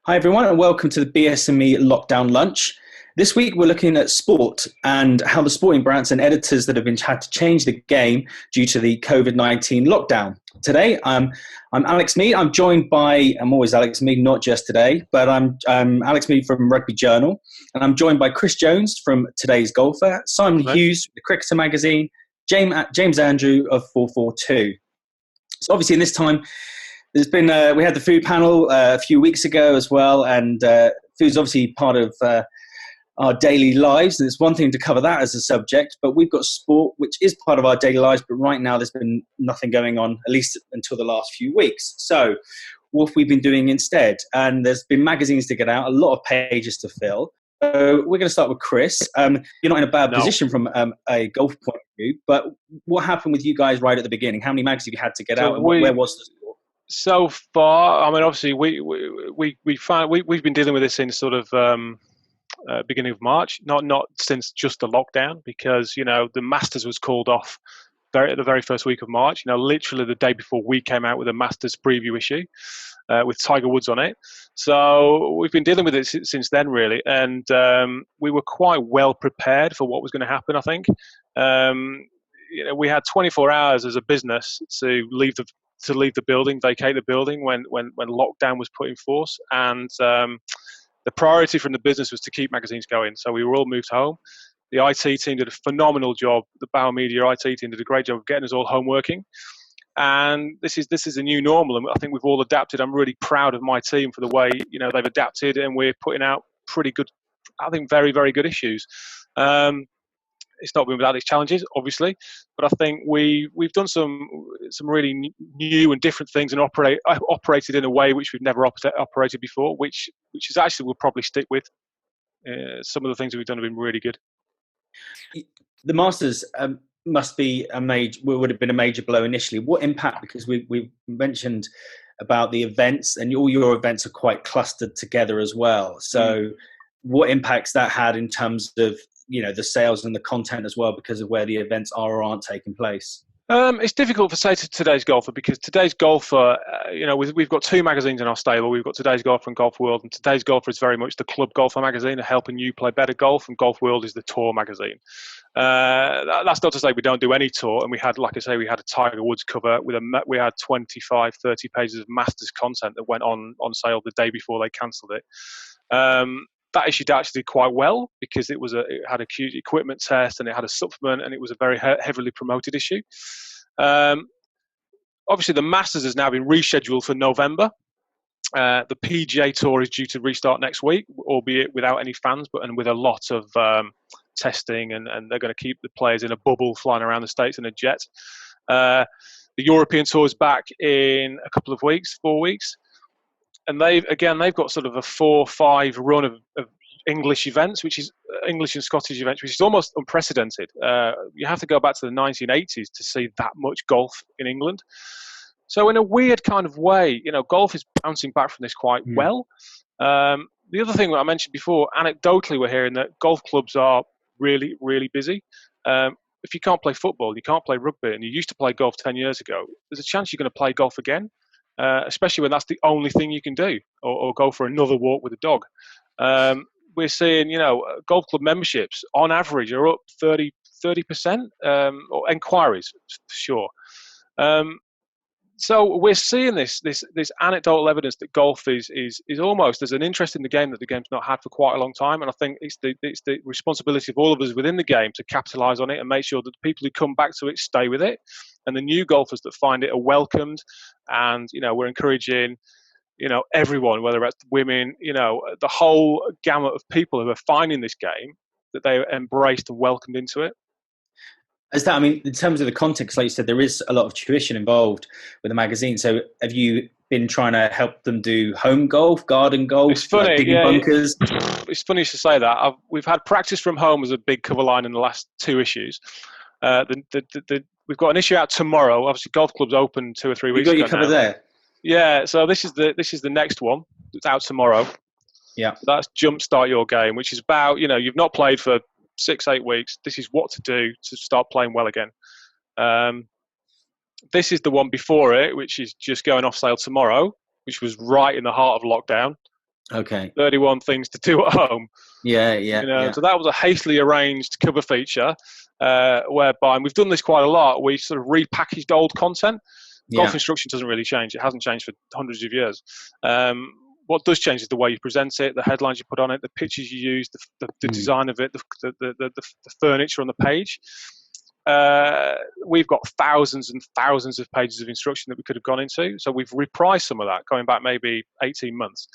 Hi everyone and welcome to the BSME Lockdown Lunch. This week we're looking at sport and how the sporting brands and editors that have had to change the game due to the COVID-19 lockdown. Today I'm Alex Mead. I'm always Alex Mead, not just today, but I'm Alex Mead from Rugby Journal, and I'm joined by Chris Jones from Today's Golfer, Simon Hughes, the Cricketer magazine, James Andrew of FourFourTwo. So obviously in this time, there's been we had the food panel a few weeks ago as well, and food's obviously part of our daily lives, and it's one thing to cover that as a subject, but we've got sport, which is part of our daily lives, but right now there's been nothing going on, at least until the last few weeks. So what have we been doing instead? And there's been magazines to get out, a lot of pages to fill. So we're going to start with Chris. You're not in a bad position from a golf point of view, but what happened with you guys right at the beginning? How many magazines you had to get out, and where was the sport? So far, I mean, obviously, we've been dealing with this since sort of beginning of March, not since just the lockdown, because the Masters was called off the very first week of March. Literally the day before we came out with a Masters preview issue with Tiger Woods on it. So we've been dealing with it since then, really, and we were quite well prepared for what was going to happen. I think we had 24 hours as a business to leave the building, vacate the building when lockdown was put in force, and the priority from the business was to keep magazines going. So we were all moved home. The IT team did a phenomenal job. The Bauer Media IT team did a great job of getting us all home working. And this is a new normal, and I think we've all adapted. I'm really proud of my team for the way they've adapted, and we're putting out pretty good, I think, very, very good issues. It's not been without its challenges, obviously, but I think we've done some really new and different things, and operated in a way which we've never operated before, which is actually we'll probably stick with. Some of the things that we've done have been really good. The Masters must be would have been a major blow initially. What impact? Because we mentioned about the events, and all your events are quite clustered together as well. So, what impacts that had in terms of the sales and the content as well, because of where the events are or aren't taking place? It's difficult for, say, Today's Golfer, because Today's Golfer, we've got two magazines in our stable. We've got Today's Golfer and Golf World, and Today's Golfer is very much the club golfer magazine, helping you play better golf, and Golf World is the tour magazine. That's not to say we don't do any tour, and we had, like I say, we had a Tiger Woods cover we had 25, 30 pages of Masters content that went on sale the day before they cancelled it. That issue actually did quite well, because it had a huge equipment test, and it had a supplement, and it was a very heavily promoted issue. Obviously, the Masters has now been rescheduled for November. The PGA Tour is due to restart next week, albeit without any fans, and with a lot of testing, and they're going to keep the players in a bubble flying around the States in a jet. The European Tour is back in a couple of weeks, 4 weeks. And they've got sort of a 4-5 run of English events, which is English and Scottish events, which is almost unprecedented. You have to go back to the 1980s to see that much golf in England. So in a weird kind of way, golf is bouncing back from this quite well. The other thing that I mentioned before, anecdotally, we're hearing that golf clubs are really, really busy. If you can't play football, you can't play rugby, and you used to play golf 10 years ago, there's a chance you're going to play golf again. Especially when that's the only thing you can do, or go for another walk with a dog. We're seeing, golf club memberships on average are up 30%, or inquiries for sure. So we're seeing this anecdotal evidence that golf is almost as an interest in the game that the game's not had for quite a long time, and I think it's the responsibility of all of us within the game to capitalise on it and make sure that the people who come back to it stay with it, and the new golfers that find it are welcomed. And we're encouraging everyone, whether it's women, the whole gamut of people who are finding this game, that they are embraced and welcomed into it. In terms of the context, like you said, there is a lot of tuition involved with the magazine. So have you been trying to help them do home golf, garden golf, it's funny, like digging bunkers? It's funny to say that. We've had practice from home as a big cover line in the last two issues. We've got an issue out tomorrow. Obviously, golf clubs open 2 or 3 weeks ago. You got your cover there? Yeah, so this is the next one. It's out tomorrow. Yeah. So that's Jumpstart Your Game, which is about, you've not played for 6-8 weeks. This is what to do to start playing well again. This is the one before it, which is just going off sale tomorrow, which was right in the heart of lockdown. Okay. 31 things to do at home. Yeah. So that was a hastily arranged cover feature, whereby, and we've done this quite a lot, we sort of repackaged old content. Golf instruction doesn't really change. It hasn't changed for hundreds of years. What does change is the way you present it, the headlines you put on it, the pictures you use, the design of it, the furniture on the page. We've got thousands and thousands of pages of instruction that we could have gone into. So we've repriced some of that, going back maybe 18 months.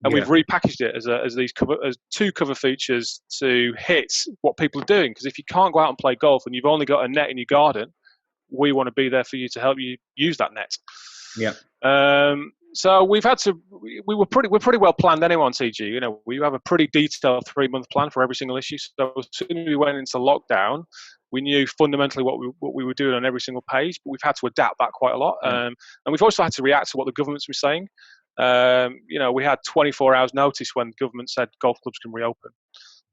And we've repackaged it as two cover features to hit what people are doing. Because if you can't go out and play golf and you've only got a net in your garden, we want to be there for you to help you use that net. Yeah. So we're pretty well planned anyway on TG. We have a pretty detailed 3-month plan for every single issue. So as soon as we went into lockdown, we knew fundamentally what we were doing on every single page, but we've had to adapt that quite a lot. And we've also had to react to what the governments were saying. We had 24 hours notice when the government said golf clubs can reopen.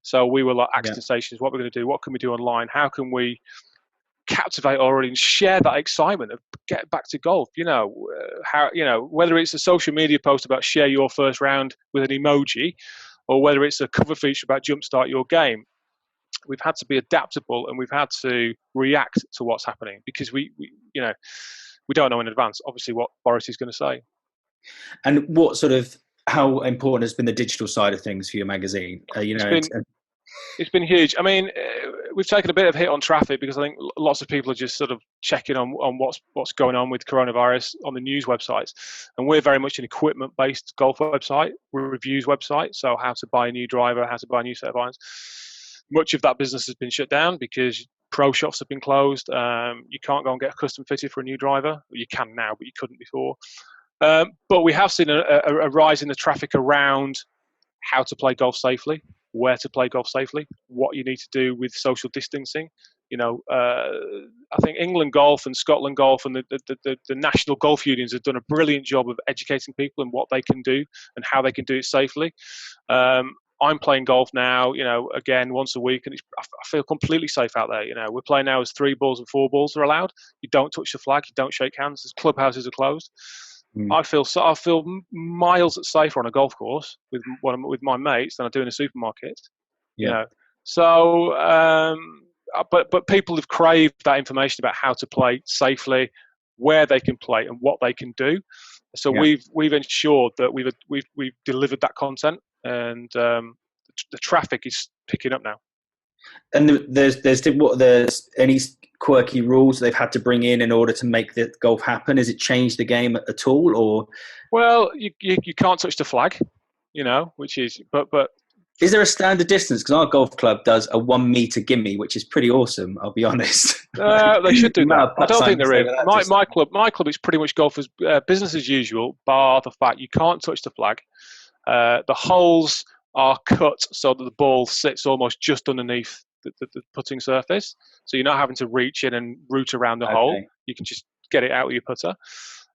So we were like accident stations. What we're going to do? What can we do online? How can we captivate our audience, share that excitement of get back to golf? Whether it's a social media post about share your first round with an emoji, or whether it's a cover feature about jumpstart your game, we've had to be adaptable and we've had to react to what's happening, because we don't know in advance, obviously, what Boris is going to say. And how important has been the digital side of things for your magazine? It's been huge. I mean, we've taken a bit of hit on traffic because I think lots of people are just sort of checking on what's going on with coronavirus on the news websites. And we're very much an equipment-based golf website. We're a reviews website. So how to buy a new driver, how to buy a new set of irons. Much of that business has been shut down because pro shops have been closed. You can't go and get a custom fitted for a new driver. You can now, but you couldn't before. But we have seen a rise in the traffic around how to play golf safely, where to play golf safely, what you need to do with social distancing. I think England Golf and Scotland Golf and the national golf unions have done a brilliant job of educating people and what they can do and how they can do it safely. I'm playing golf now, again, once a week, and I feel completely safe out there. We're playing now as 3 balls and 4 balls are allowed. You don't touch the flag, you don't shake hands, as clubhouses are closed. I feel miles safer on a golf course with my mates than I do in a supermarket. So but people have craved that information about how to play safely, where they can play, and what they can do. So we've ensured that we've delivered that content, and the traffic is picking up now. And there's any quirky rules they've had to bring in order to make the golf happen? Has it changed the game at all, or? Well, you can't touch the flag, which is but. Is there a standard distance? Because our golf club does a 1 meter gimme, which is pretty awesome. I'll be honest. They should do that. I don't think there is. My club is pretty much golf as business as usual, bar the fact you can't touch the flag. The holes are cut so that the ball sits almost just underneath the putting surface, so you're not having to reach in and root around the hole. You can just get it out with your putter.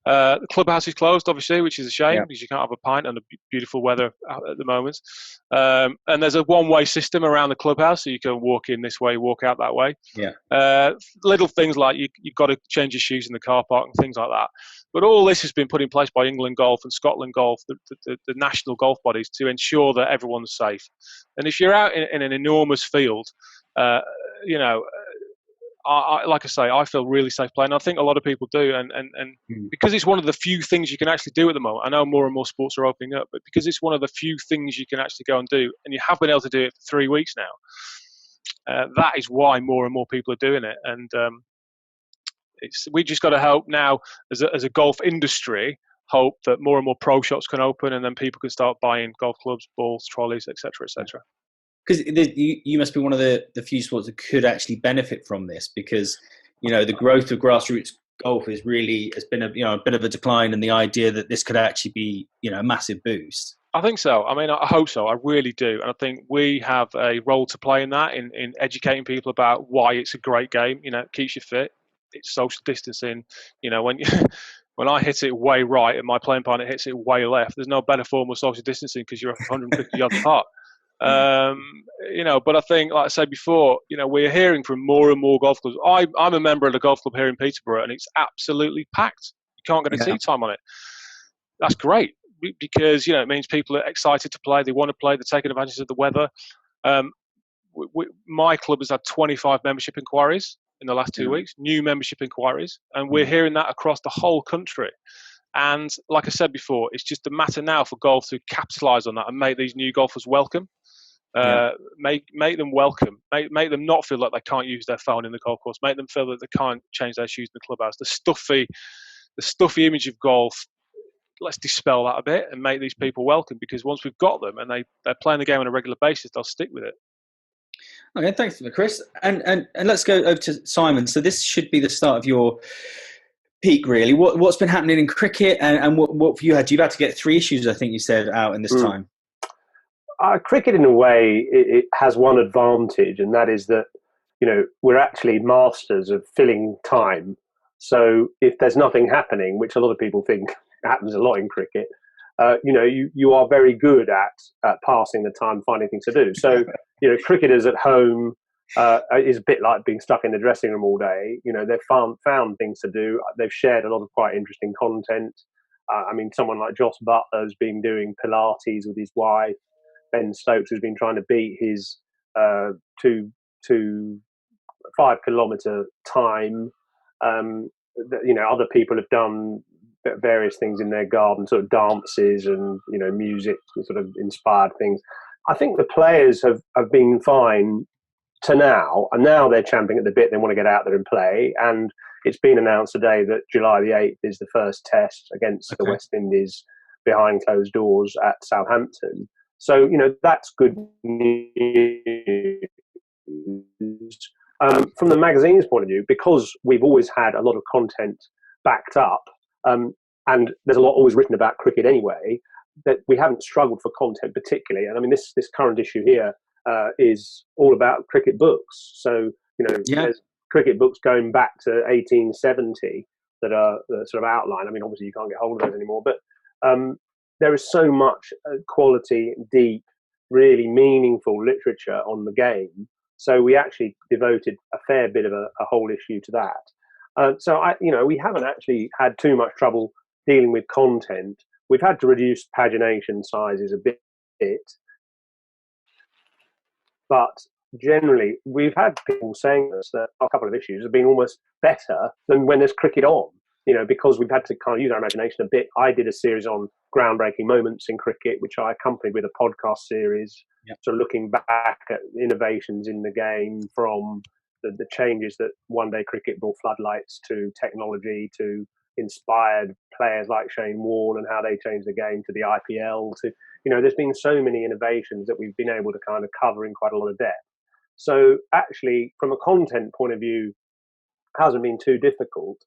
The clubhouse is closed, obviously, which is a shame because you can't have a pint under beautiful weather at the moment. And there's a one-way system around the clubhouse, so you can walk in this way, walk out that way. Little things like you've got to change your shoes in the car park and things like that. But all this has been put in place by England Golf and Scotland Golf, the national golf bodies, to ensure that everyone's safe. And if you're out in an enormous field, like I say, I feel really safe playing. I think a lot of people do, and because it's one of the few things you can actually do at the moment. I know more and more sports are opening up, but because it's one of the few things you can actually go and do, and you have been able to do it for 3 weeks now, that is why more and more people are doing it. And we just got to hope now, as a golf industry, hope that more and more pro shops can open, and then people can start buying golf clubs, balls, trolleys, etc., etc. Because you must be one of the few sports that could actually benefit from this, because the growth of grassroots golf has been a bit of a decline, and the idea that this could actually be a massive boost. I think so. I mean, I hope so. I really do, and I think we have a role to play in that, in educating people about why it's a great game. It keeps you fit. It's social distancing. When I hit it way right and my playing partner hits it way left, there's no better form of social distancing because you're 150 yards apart. But I think, like I said before, we're hearing from more and more golf clubs. I'm a member of the golf club here in Peterborough, and it's absolutely packed. You can't get a tee time on it. That's great, because it means people are excited to play. They want to play. They're taking advantage of the weather. My club has had 25 membership inquiries in the last 2 weeks, new membership inquiries, and we're hearing that across the whole country. And like I said before, it's just a matter now for golf to capitalise on that and make these new golfers welcome. Make them welcome. Make them not feel like they can't use their phone in the golf course. Make them feel that they can't change their shoes in the clubhouse. The stuffy image of golf. Let's dispel that a bit and make these people welcome, because once we've got them and they're playing the game on a regular basis, they'll stick with it. Okay, thanks, Chris. And let's go over to Simon. So this should be the start of your peak, really. What's been happening in cricket, and what have you had? You've had to get 3 issues, I think you said, out in this time. Cricket, in a way, it has one advantage, and that is that we're actually masters of filling time. So if there's nothing happening, which a lot of people think happens a lot in cricket, you are very good at passing the time, finding things to do. So cricketers at home is a bit like being stuck in the dressing room all day. They've found things to do. They've shared a lot of quite interesting content. Someone like Joss Butler has been doing Pilates with his wife. Ben Stokes has been trying to beat his 5-kilometre time. Other people have done various things in their garden, sort of dances and music, sort of inspired things. I think the players have been fine to now, and now they're champing at the bit. They want to get out there and play, and it's been announced today that July the 8th is the first test against the West Indies behind closed doors at Southampton. So that's good news. From the magazine's point of view, because we've always had a lot of content backed up, and there's a lot always written about cricket anyway, that we haven't struggled for content particularly. And this current issue here is all about cricket books. So there's cricket books going back to 1870 that are sort of outlined. Obviously you can't get hold of those anymore, but there is so much quality, deep, really meaningful literature on the game. So we actually devoted a fair bit of a whole issue to that. We haven't actually had too much trouble dealing with content. We've had to reduce pagination sizes a bit, but generally we've had people saying this, that a couple of issues have been almost better than when there's cricket on. Because we've had to kind of use our imagination a bit. I did a series on groundbreaking moments in cricket, which I accompanied with a podcast series, sort of looking back at innovations in the game, from the changes that one-day cricket brought floodlights to technology, to inspired players like Shane Warne and how they changed the game, to the IPL, to, there's been so many innovations that we've been able to kind of cover in quite a lot of depth. So actually, from a content point of view, it hasn't been too difficult.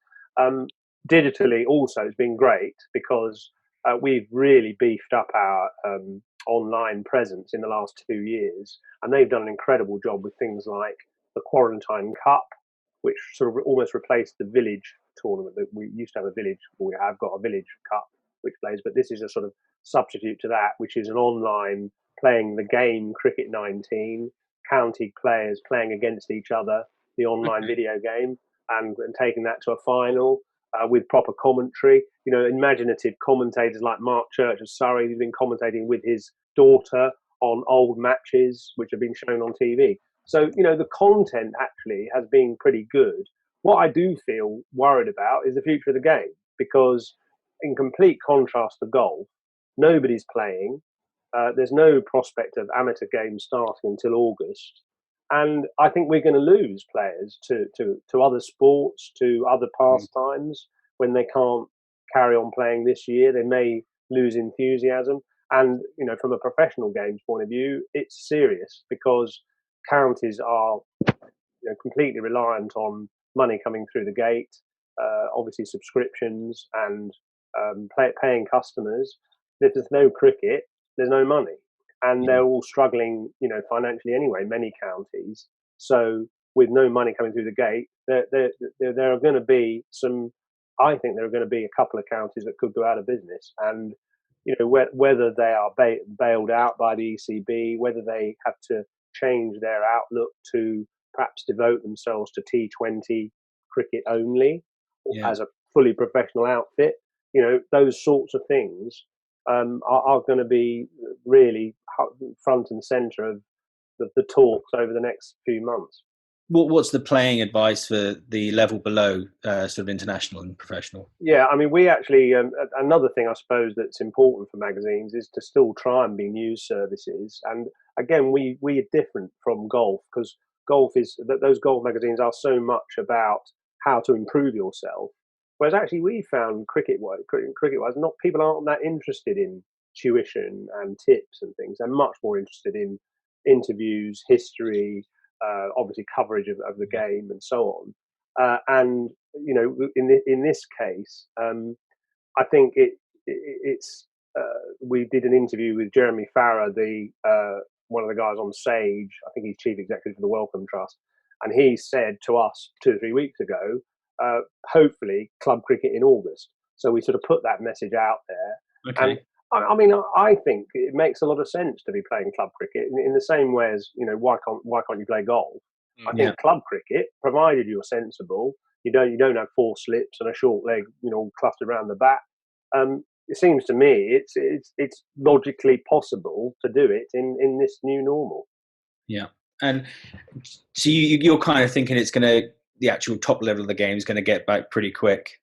Digitally also has been great, because we've really beefed up our online presence in the last 2 years, and they've done an incredible job with things like the Quarantine Cup, which sort of almost replaced the Village tournament. That we used to have a Village, or we have got a Village Cup which plays, but this is a sort of substitute to that, which is an online playing the game Cricket 19, county players playing against each other, the online video game, and taking that to a final. With proper commentary, imaginative commentators like Mark Church of Surrey, who's been commentating with his daughter on old matches which have been shown on TV. So, the content actually has been pretty good. What I do feel worried about is the future of the game, because in complete contrast to golf, nobody's playing. There's no prospect of amateur games starting until August. And I think we're going to lose players to other sports, to other pastimes, when they can't carry on playing this year. They may lose enthusiasm. And, from a professional games point of view, it's serious, because counties are completely reliant on money coming through the gate, obviously subscriptions and paying customers. If there's no cricket, there's no money. And they're all struggling, financially anyway, many counties. So with no money coming through the gate, there are going to be I think there are going to be a couple of counties that could go out of business. And, whether they are bailed out by the ECB, whether they have to change their outlook to perhaps devote themselves to T20 cricket only as a fully professional outfit, those sorts of things are going to be really front and centre of the talks over the next few months. What's the playing advice for the level below sort of international and professional? Yeah, I mean, we actually, another thing I suppose that's important for magazines is to still try and be news services. And again, we are different from golf, because golf is, those golf magazines are so much about how to improve yourself. Whereas actually we found cricket-wise, not people aren't that interested in tuition and tips and things. They're much more interested in interviews, history, obviously coverage of the game and so on. And you know, in this case, I think it's we did an interview with Jeremy Farrar, the one of the guys on Sage. I think he's chief executive for the Wellcome Trust, and he said to us 2 or 3 weeks ago, hopefully club cricket in August. So we sort of put that message out there. Okay. And I mean, I think it makes a lot of sense to be playing club cricket in the same way as, you know, why can't you play golf? I think club cricket, provided you're sensible, you don't have 4 slips and a short leg, you know, clustered around the bat. It seems to me it's logically possible to do it in this new normal. Yeah, and so you're kind of thinking the actual top level of the game is going to get back pretty quick.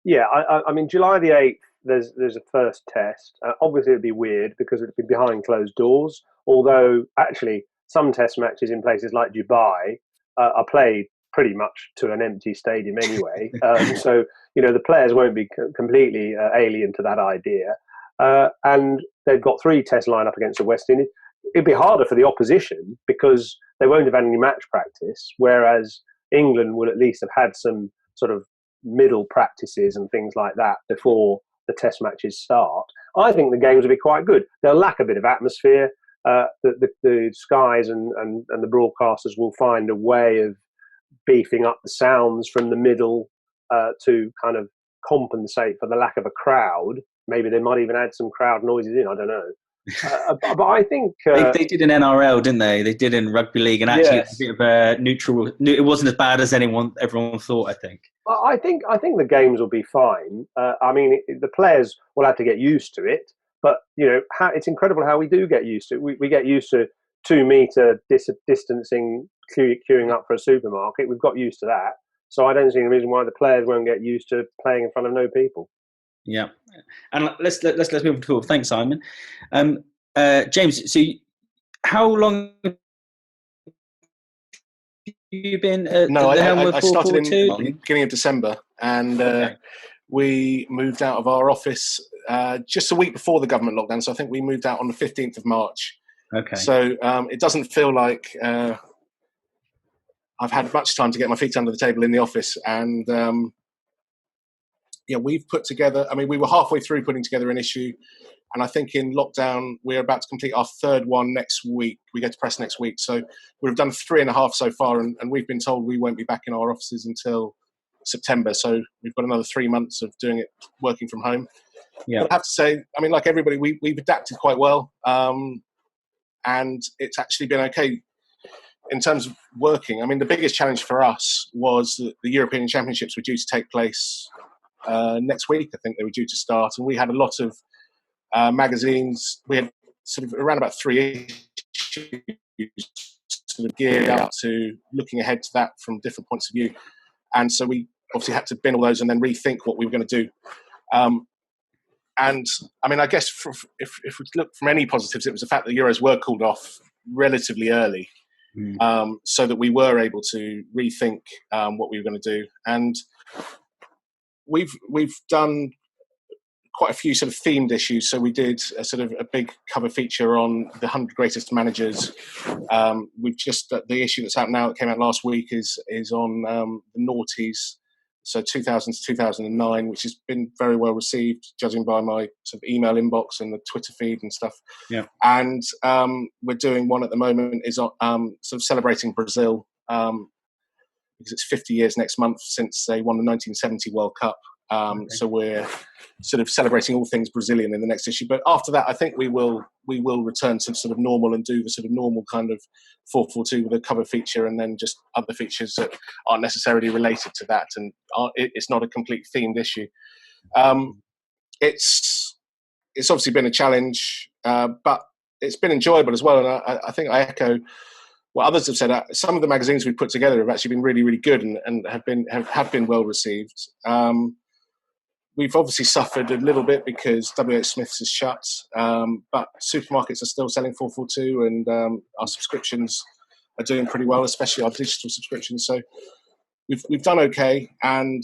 Yeah, I mean, July the 8th, there's a first test. Obviously, it'd be weird because it'd be behind closed doors. Although, actually, some test matches in places like Dubai are played pretty much to an empty stadium anyway. So, you know, the players won't be completely alien to that idea. And they've got 3 tests lined up against the West Indies. It'd be harder for the opposition because they won't have had any match practice, whereas England will at least have had some sort of middle practices and things like that before the test matches start. I think the games will be quite good. They'll lack a bit of atmosphere. The skies and the broadcasters will find a way of beefing up the sounds from the middle to kind of compensate for the lack of a crowd. Maybe they might even add some crowd noises in, I don't know. But I think... they did in NRL, didn't they? They did in Rugby League, and actually yes. It was a bit of a neutral... It wasn't as bad as everyone thought, I think. I think the games will be fine. I mean, the players will have to get used to it, but you know, it's incredible how we do get used to it. We get used to 2 meter distancing, queuing up for a supermarket. We've got used to that, so I don't see any reason why the players won't get used to playing in front of no people. Yeah, and let's move on to thanks, Simon. James, so how long have you been at the helm of I started in FourFourTwo? beginning of December, and we moved out of our office just a week before the government lockdown. So I think we moved out on the 15th of March. Okay. So it doesn't feel like I've had much time to get my feet under the table in the office. And we've put together, I mean, we were halfway through putting together an issue. And I think in lockdown, we're about to complete our 3rd one next week. We go to press next week. So we've done 3.5 so far. And we've been told we won't be back in our offices until September. So we've got another 3 months of doing it, working from home. Yeah. But I have to say, I mean, like everybody, we've adapted quite well. And it's actually been okay in terms of working. I mean, the biggest challenge for us was that the European Championships were due to take place next week. I think they were due to start. And we had a lot of magazines. We had sort of around about 3 issues sort of geared up to looking ahead to that from different points of view. And so we obviously had to bin all those and then rethink what we were going to do. And I mean, I guess if we look from any positives, it was the fact that the Euros were called off relatively early, so that we were able to rethink what we were going to do. And we've done quite a few sort of themed issues. So we did a sort of a big cover feature on the 100 greatest managers. We've just the issue that's out now that came out last week is on the noughties. So 2000 to 2009, which has been very well received, judging by my sort of email inbox and the Twitter feed and stuff. Yeah. And we're doing one at the moment is sort of celebrating Brazil because it's 50 years next month since they won the 1970 World Cup. So we're sort of celebrating all things Brazilian in the next issue. But after that, I think we will return to sort of normal and do the sort of normal kind of 442 with a cover feature and then just other features that aren't necessarily related to that. And it's not a complete themed issue. It's it's obviously been a challenge, but it's been enjoyable as well. And I think I echo what others have said. Some of the magazines we've put together have actually been really, really good and have been well received. We've obviously suffered a little bit because WH Smith's is shut, but supermarkets are still selling 442, and our subscriptions are doing pretty well, especially our digital subscriptions. So we've done okay, and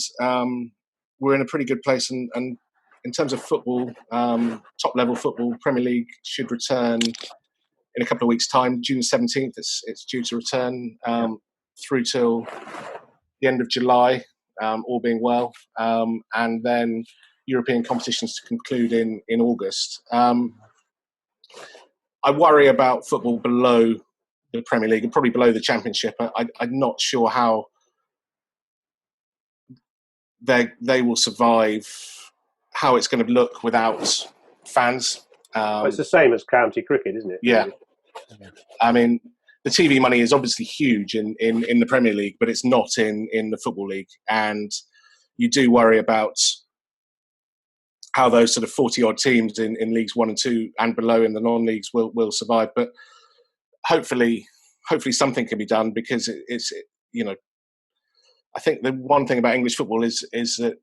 we're in a pretty good place. And in terms of football, top level football, Premier League should return in a couple of weeks' time. June 17th, it's due to return through till the end of July, all being well, and then European competitions to conclude in August. I worry about football below the Premier League and probably below the Championship. I'm not sure how they will survive, how it's going to look without fans. Well, it's the same as county cricket, isn't it? Yeah. I mean, the TV money is obviously huge in the Premier League, but it's not in the Football League. And you do worry about how those sort of 40-odd teams in Leagues 1 and 2 and below in the non-leagues will survive. But hopefully something can be done, because it's I think the one thing about English football is that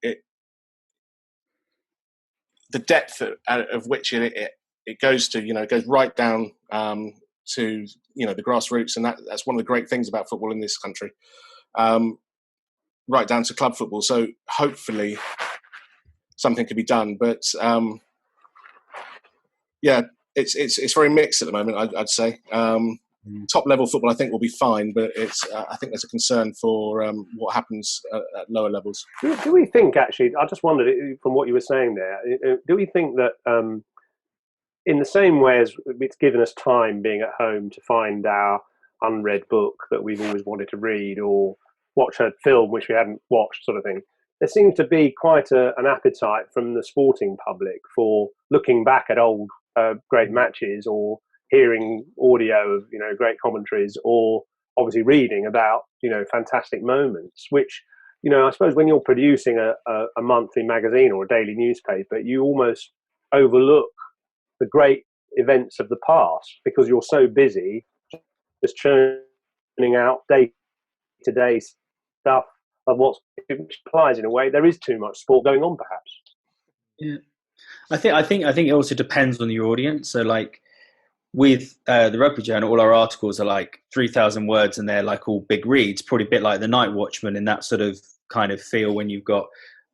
the depth of which it goes to, goes right down to the grassroots, and that's one of the great things about football in this country, right down to club football. So hopefully something can be done, but it's very mixed at the moment. I'd say top level football I think will be fine, but it's I think there's a concern for what happens at lower levels. Do we think, actually, I just wondered from what you were saying there, do we think that in the same way as it's given us time being at home to find our unread book that we've always wanted to read, or watch a film which we hadn't watched, sort of thing, there seems to be quite an appetite from the sporting public for looking back at old great matches, or hearing audio of great commentaries, or obviously reading about fantastic moments, which I suppose when you're producing a monthly magazine or a daily newspaper, you almost overlook the great events of the past because you're so busy just churning out day-to-day stuff of which implies, in a way, there is too much sport going on, perhaps. Yeah, I think it also depends on your audience. So, like with the Rugby Journal, all our articles are like 3,000 words, and they're like all big reads, probably a bit like the Night Watchman in that sort of kind of feel. When you've got,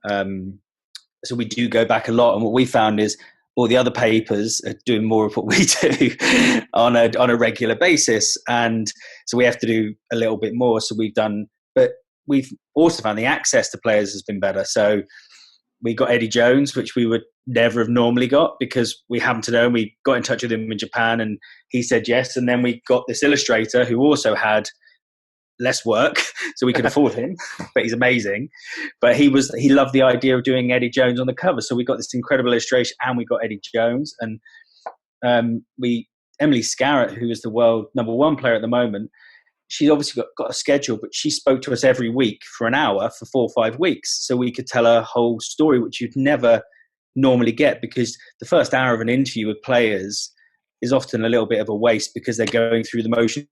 so we do go back a lot, and what we found is all the other papers are doing more of what we do on a regular basis, and so we have to do a little bit more. So but we've also found the access to players has been better. So we got Eddie Jones, which we would never have normally got, because we happened to know, and we got in touch with him in Japan and he said yes. And then we got this illustrator who also had less work, so we could afford him, but he's amazing. But he loved the idea of doing Eddie Jones on the cover. So we got this incredible illustration, and we got Eddie Jones. And Emily Scarrett, who is the world #1 player at the moment, she's obviously got a schedule, but she spoke to us every week for an hour for 4 or 5 weeks. So we could tell her whole story, which you'd never normally get, because the first hour of an interview with players is often a little bit of a waste, because they're going through the motions,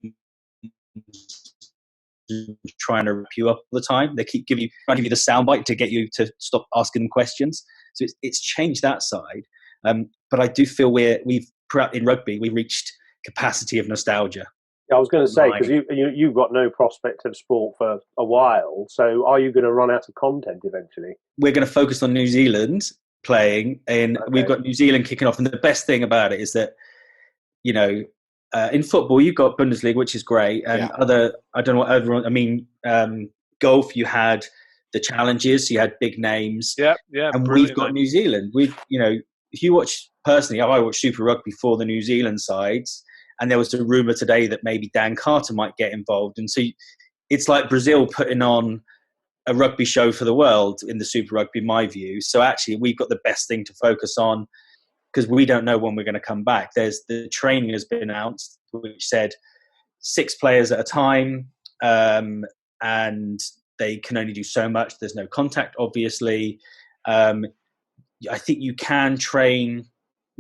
trying to wrap you up all the time. They keep trying to give you the soundbite to get you to stop asking them questions. So it's changed that side. But I do feel we've in rugby, we reached capacity of nostalgia. I was going to say, because you've got no prospect of sport for a while, so are you going to run out of content eventually? We're going to focus on New Zealand playing, and we've got New Zealand kicking off. And the best thing about it is that, in football, you've got Bundesliga, which is great, and I don't know what everyone. I mean, golf, you had the challenges, so you had big names. Yeah, and we've got New Zealand. If you watch personally, I watch Super Rugby for the New Zealand sides. And there was a rumour today that maybe Dan Carter might get involved. And so it's like Brazil putting on a rugby show for the world in the Super Rugby, in my view. So actually, we've got the best thing to focus on, because we don't know when we're going to come back. The training has been announced, which said 6 players at a time, and they can only do so much. There's no contact, obviously. I think you can train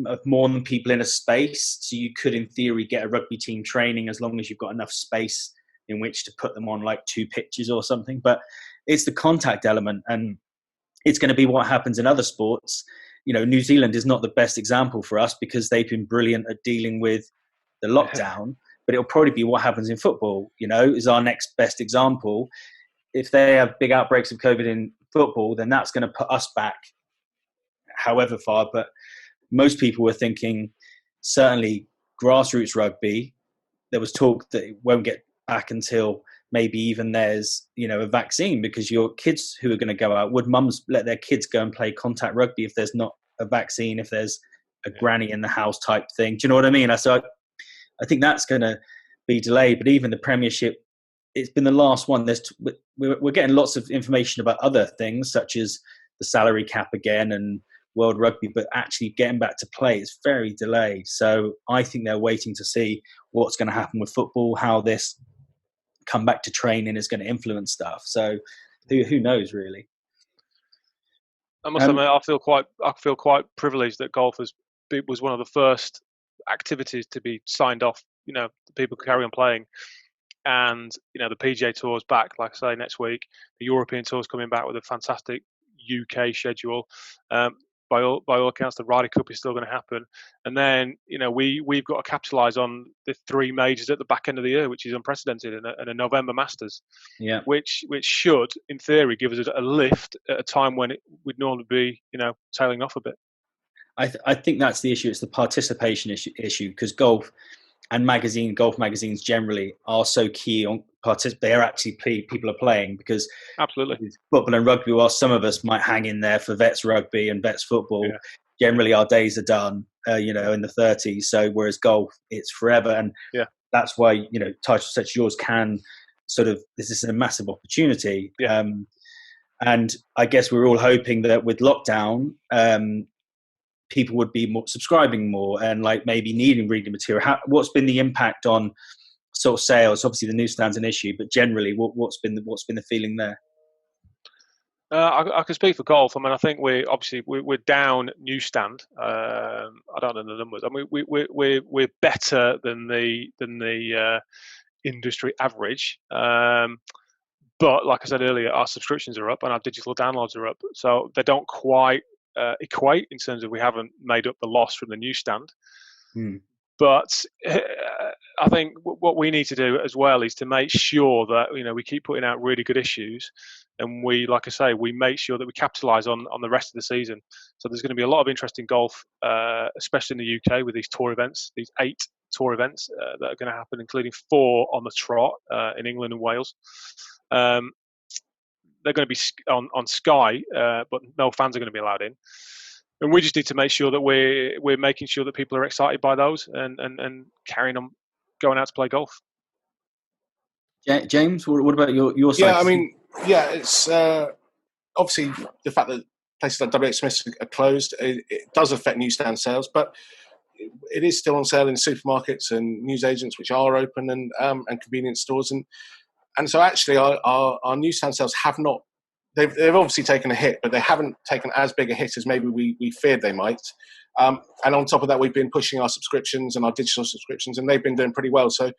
of more than people in a space. So you could, in theory, get a rugby team training as long as you've got enough space in which to put them on like 2 pitches or something. But it's the contact element, and it's going to be what happens in other sports. New Zealand is not the best example for us because they've been brilliant at dealing with the lockdown, but it'll probably be what happens in football, is our next best example. If they have big outbreaks of COVID in football, then that's going to put us back however far. But most people were thinking, certainly grassroots rugby, there was talk that it won't get back until maybe even there's, a vaccine, because your kids who are going to go out, would mums let their kids go and play contact rugby if there's not a vaccine, if there's a granny in the house type thing? Do you know what I mean? So I think that's going to be delayed. But even the Premiership, it's been the last one. We're getting lots of information about other things, such as the salary cap again and World Rugby, but actually getting back to play is very delayed. So I think they're waiting to see what's going to happen with football, how this come back to training is going to influence stuff. So who knows, really? I must admit, I feel quite privileged that golf was one of the first activities to be signed off. People could carry on playing, and the PGA Tour's back, like I say, next week. The European Tour's coming back with a fantastic UK schedule. By all accounts, the Ryder Cup is still going to happen, and then we've got to capitalise on the 3 majors at the back end of the year, which is unprecedented, and a November Masters, which should, in theory, give us a lift at a time when it would normally be tailing off a bit. I think that's the issue. It's the participation issue, because golf magazines generally are so key on they are actually people are playing, because absolutely football and rugby, while some of us might hang in there for vets rugby and vets football, generally our days are done in the 30s. So whereas golf, it's forever, and that's why titles such as yours can this is a massive opportunity. And I guess we're all hoping that with lockdown, people would be subscribing more and like maybe needing reading material. What's been the impact on sort of sales? Obviously, the newsstand's an issue, but generally, what's been the feeling there? I can speak for golf. I mean, I think we're down newsstand. I don't know the numbers. I mean, we're better than the industry average. But like I said earlier, our subscriptions are up and our digital downloads are up. So they don't quite equate in terms of we haven't made up the loss from the newsstand. But I think what we need to do as well is to make sure that we keep putting out really good issues, and we, like I say, we make sure that we capitalise on the rest of the season. So there's going to be a lot of interesting golf, especially in the UK, with these tour events, these 8 tour events that are going to happen, including 4 on the trot in England and Wales. They're going to be on Sky, but no fans are going to be allowed in. And we just need to make sure that we're making sure that people are excited by those and carrying on going out to play golf. James, what about your side? Yeah, I mean, it's obviously the fact that places like WH Smith's are closed, it does affect newsstand sales, but it is still on sale in supermarkets and newsagents, which are open, and convenience stores. And so actually our newsstand sales have not, they've obviously taken a hit, but they haven't taken as big a hit as maybe we feared they might. And on top of that, we've been pushing our subscriptions and our digital subscriptions, and they've been doing pretty well. So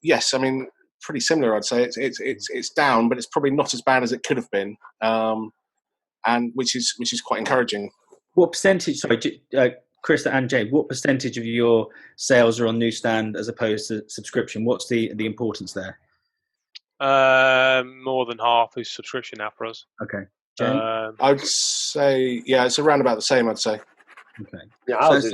yes, I mean, pretty similar, I'd say. It's down, but it's probably not as bad as it could have been, and which is quite encouraging. What percentage, sorry, Krista and Jay, what percentage of your sales are on newsstand as opposed to subscription? What's the importance there? More than half is subscription now for us. Okay. Jay? I'd say, it's around about the same, I'd say. Okay. Yeah, ours is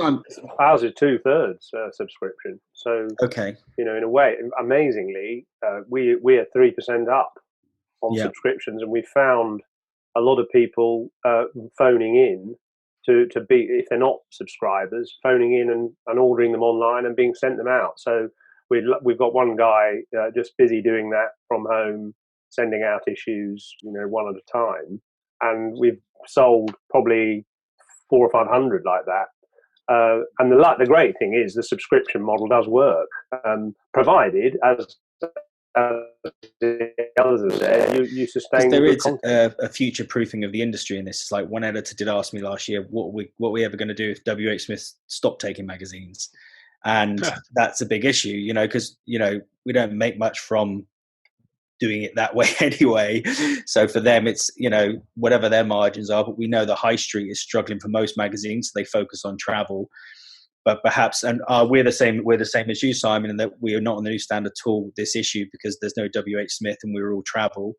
2/3 subscription. So, okay. In a way, amazingly, we're 3% up on subscriptions, and we found a lot of people phoning in to be, if they're not subscribers, phoning in and ordering them online and being sent them out. So we've got one guy just busy doing that from home, sending out issues, one at a time, and we've sold probably 400 or 500 like that. And the great thing is the subscription model does work, provided, as the others are there, you sustain there good is content. a future proofing of the industry in this. It's like one editor did ask me last year, what we ever going to do if WH Smith stopped taking magazines? And that's a big issue, because, we don't make much from doing it that way anyway. So for them, it's, whatever their margins are, but we know the high street is struggling for most magazines. So they focus on travel. But perhaps, and we're the same as you, Simon, in that we are not on the newsstand at all with this issue because there's no WH Smith and we're all travel.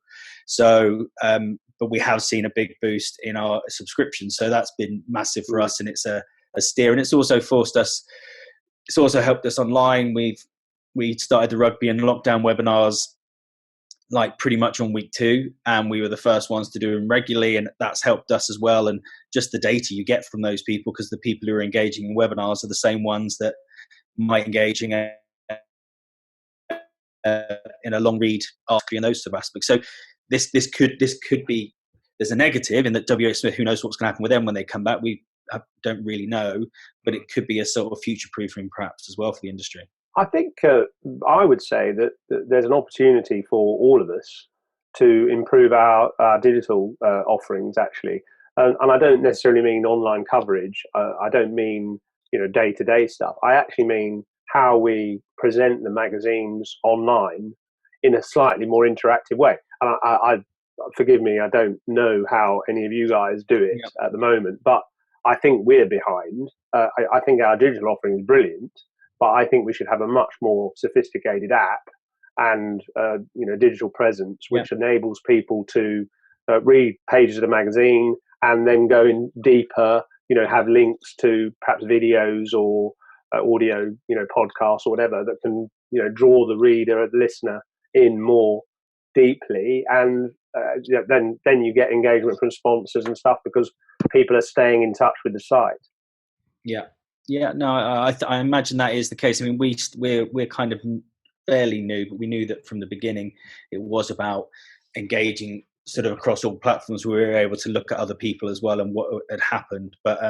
So, but we have seen a big boost in our subscription. So that's been massive for us, and it's a steer. And it's also it's also helped us online. We started the Rugby and Lockdown webinars like pretty much on week 2, and we were the first ones to do them regularly, and that's helped us as well. And just the data you get from those people, because the people who are engaging in webinars are the same ones that might engage in a long read article and those sort of aspects. So this could be, there's a negative in that WH Smith, who knows what's going to happen with them when they come back. We don't really know, but it could be a sort of future proofing perhaps as well for the industry. I think I would say that there's an opportunity for all of us to improve our digital offerings, actually. And I don't necessarily mean online coverage. I don't mean day-to-day stuff. I actually mean how we present the magazines online in a slightly more interactive way. And I forgive me, I don't know how any of you guys do it at the moment, but I think we're behind. I think our digital offering is brilliant. But I think we should have a much more sophisticated app and digital presence, which enables people to read pages of the magazine and then go in deeper. Have links to perhaps videos or audio, podcasts or whatever that can draw the reader or the listener in more deeply, and then you get engagement from sponsors and stuff because people are staying in touch with the site. Yeah, no, I imagine that is the case. I mean, we're kind of fairly new, but we knew that from the beginning it was about engaging sort of across all platforms. We were able to look at other people as well and what had happened. But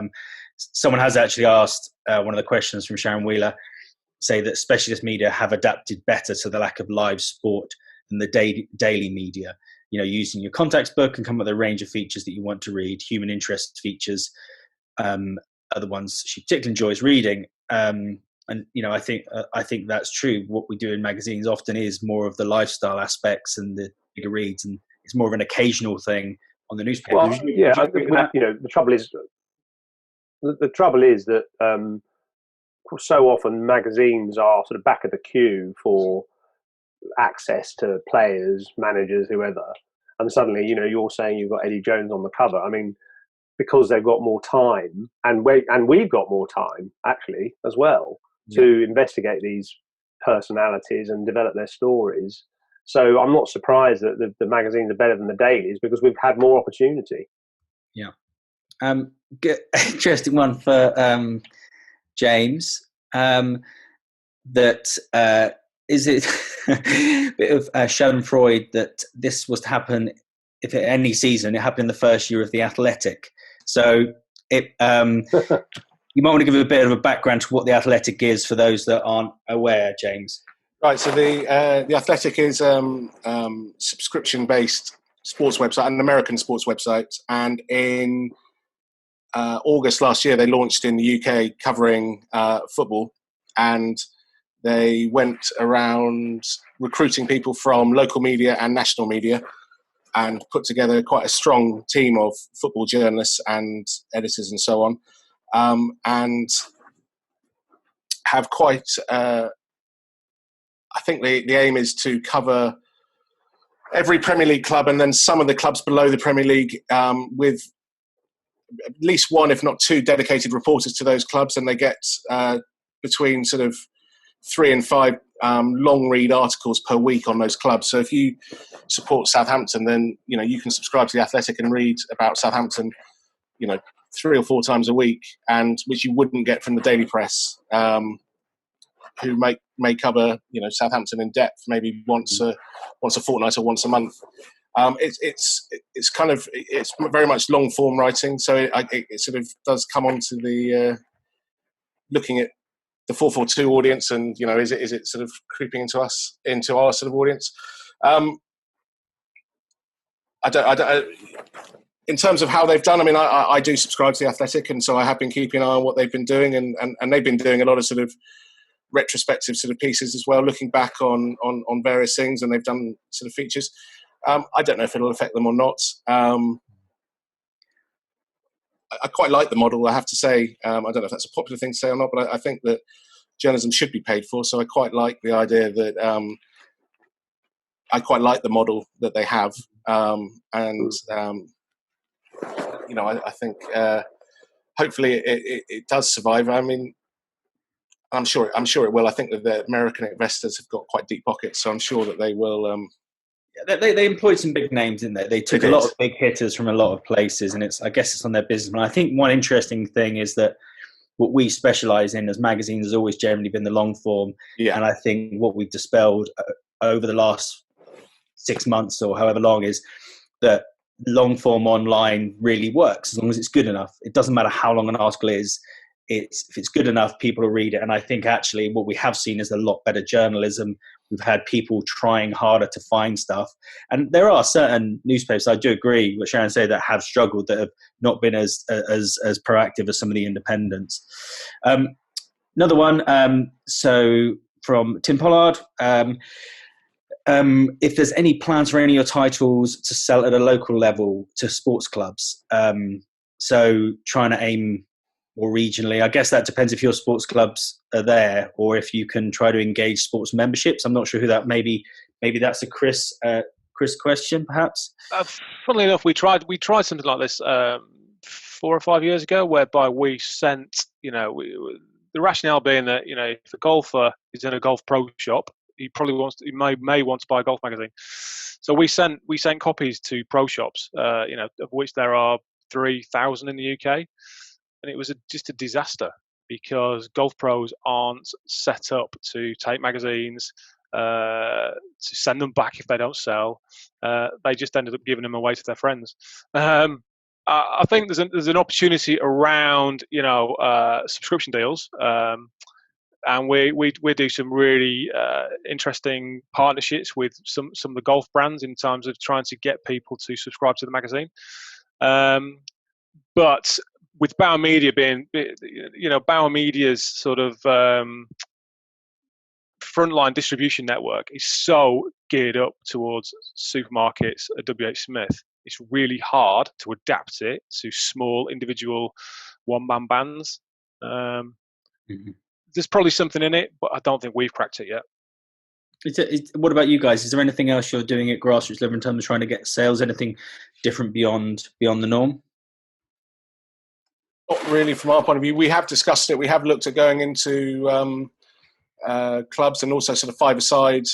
someone has actually asked one of the questions from Sharon Wheeler, say that specialist media have adapted better to the lack of live sport than the daily media. Using your contacts book and come up with a range of features that you want to read, human interest features. Are the ones she particularly enjoys reading, and I think that's true. What we do in magazines often is more of the lifestyle aspects and the bigger reads, and it's more of an occasional thing on the newspaper. Well, the trouble is that so often magazines are sort of back of the queue for access to players, managers, whoever, and suddenly you're saying you've got Eddie Jones on the cover. I mean, because they've got more time, and we've got more time actually as well to investigate these personalities and develop their stories. So I'm not surprised that the magazines are better than the dailies because we've had more opportunity. Yeah. Good, interesting one for James. That is it a bit of Schadenfreude that this was to happen. If at any season, it happened in the first year of the Athletic. So you might want to give a bit of a background to what the Athletic is for those that aren't aware, James. Right. So the Athletic is subscription-based sports website, an American sports website, and in August last year they launched in the UK covering football, and they went around recruiting people from local media and national media, and put together quite a strong team of football journalists and editors and so on, and have quite. I think the aim is to cover every Premier League club and then some of the clubs below the Premier League, with at least one, if not two, dedicated reporters to those clubs, and they get between sort of 3 and 5 long read articles per week on those clubs. So if you support Southampton, then you can subscribe to the Athletic and read about Southampton 3 or 4 times a week, and which you wouldn't get from the daily press, who may cover Southampton in depth maybe once a fortnight or once a month. It's very much long form writing, so it sort of does come on to the looking at the 442 audience, and is it sort of creeping into our sort of audience? I don't. In terms of how they've done, I mean, I do subscribe to The Athletic, and so I have been keeping an eye on what they've been doing, and they've been doing a lot of sort of retrospective sort of pieces as well, looking back on various things, and they've done sort of features. I don't know if it'll affect them or not. I quite like the model, I have to say. I don't know if that's a popular thing to say or not, but I think that journalism should be paid for. So I quite like the idea that I quite like the model that they have, and I think hopefully it does survive. I mean, I'm sure it will. I think that the American investors have got quite deep pockets, so I'm sure that they will. They employed some big names in there. They took a lot of big hitters from a lot of places, and I guess it's on their business. And I think one interesting thing is that what we specialise in as magazines has always generally been the long form. Yeah. And I think what we've dispelled over the last 6 months or however long is that long form online really works as long as it's good enough. It doesn't matter how long an article is. If it's good enough, people will read it. And I think actually what we have seen is a lot better journalism. We've had people trying harder to find stuff. And there are certain newspapers, I do agree with Sharon said, that have struggled, that have not been as proactive as some of the independents. Another one, so from Tim Pollard, if there's any plans for any of your titles to sell at a local level to sports clubs. So trying to aim more regionally. I guess that depends if your sports clubs are there or if you can try to engage sports memberships. I'm not sure who that maybe that's a Chris question, perhaps. Funnily enough, we tried something like this 4 or 5 years ago, whereby we sent, the rationale being that, if a golfer is in a golf pro shop, he may want to buy a golf magazine. So we sent copies to pro shops, of which there are 3,000 in the UK. And it was just a disaster because golf pros aren't set up to take magazines, to send them back if they don't sell. They just ended up giving them away to their friends. I think there's an opportunity around subscription deals, and we do some really interesting partnerships with some of the golf brands in terms of trying to get people to subscribe to the magazine. But with Bauer Media being, Bauer Media's sort of frontline distribution network is so geared up towards supermarkets at WH Smith. It's really hard to adapt it to small individual one-man bands. There's probably something in it, but I don't think we've cracked it yet. What about you guys? Is there anything else you're doing at grassroots level in terms of trying to get sales? Anything different beyond the norm? Not really from our point of view. We have discussed it. We have looked at going into clubs and also sort of five-a-side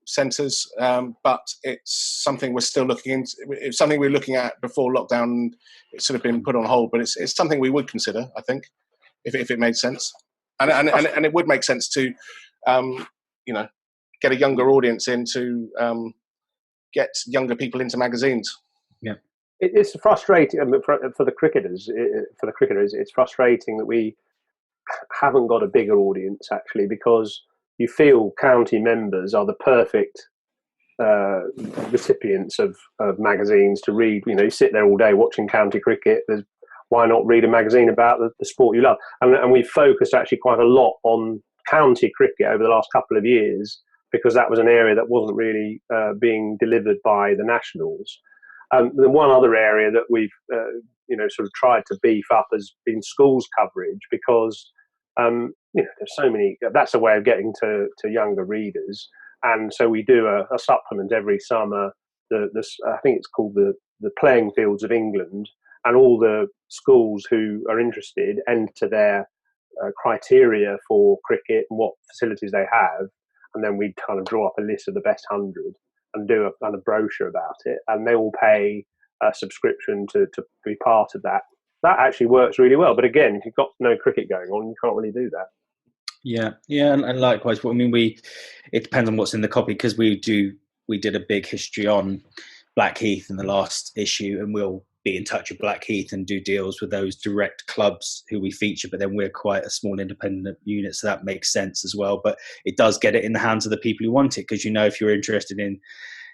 centres, but it's something we're still looking into. It's something we were looking at before lockdown. It's sort of been put on hold, but it's something we would consider, I think, if it made sense. And it would make sense to, get a younger audience in, to get younger people into magazines. Yeah. It's frustrating for the cricketers. It's frustrating that we haven't got a bigger audience, actually, because you feel county members are the perfect recipients of magazines to read. You sit there all day watching county cricket. Why not read a magazine about the sport you love? And we've focused actually quite a lot on county cricket over the last couple of years because that was an area that wasn't really being delivered by the nationals. The one other area that we've sort of tried to beef up has been schools coverage because there's so many. That's a way of getting to younger readers, and so we do a supplement every summer. I think it's called the Playing Fields of England, and all the schools who are interested enter their criteria for cricket and what facilities they have, and then we kind of draw up a list of the best 100. And do a kind of brochure about it, and they will pay a subscription to be part of that. That actually works really well. But again, if you've got no cricket going on, you can't really do that. Yeah, and likewise. I mean, it depends on what's in the copy because we did a big history on Blackheath in the last issue, and we'll be in touch with Blackheath and do deals with those direct clubs who we feature, but then we're quite a small independent unit, so that makes sense as well. But it does get it in the hands of the people who want it, because if you're interested in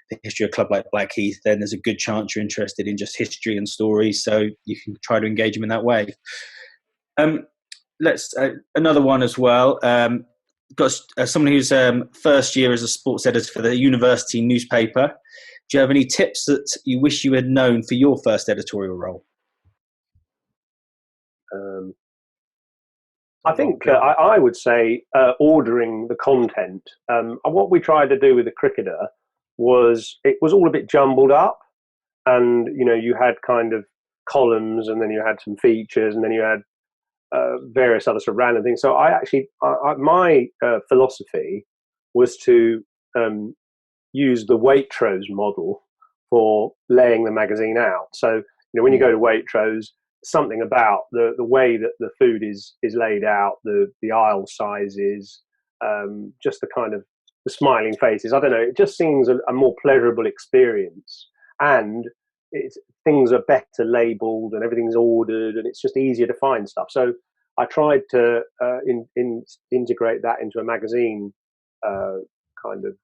the history of a club like Blackheath, then there's a good chance you're interested in just history and stories, so you can try to engage them in that way. Let's another one as well. Got someone who's first year as a sports editor for the university newspaper. Do you have any tips that you wish you had known for your first editorial role? I think I would say ordering the content. What we tried to do with the Cricketer was it was all a bit jumbled up, and you had kind of columns, and then you had some features, and then you had various other sort of random things. So my philosophy was to use the Waitrose model for laying the magazine out. So when you go to Waitrose, something about the way that the food is laid out, the aisle sizes, just the kind of the smiling faces. I don't know. It just seems a more pleasurable experience, and things are better labelled, and everything's ordered, and it's just easier to find stuff. So I tried to integrate that into a magazine kind of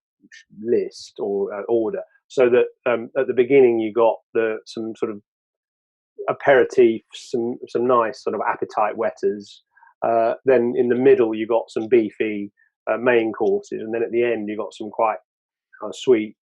list or order, so that at the beginning you got some sort of aperitif, some nice sort of appetite wetters. Then in the middle you got some beefy main courses, and then at the end you got some quite sweet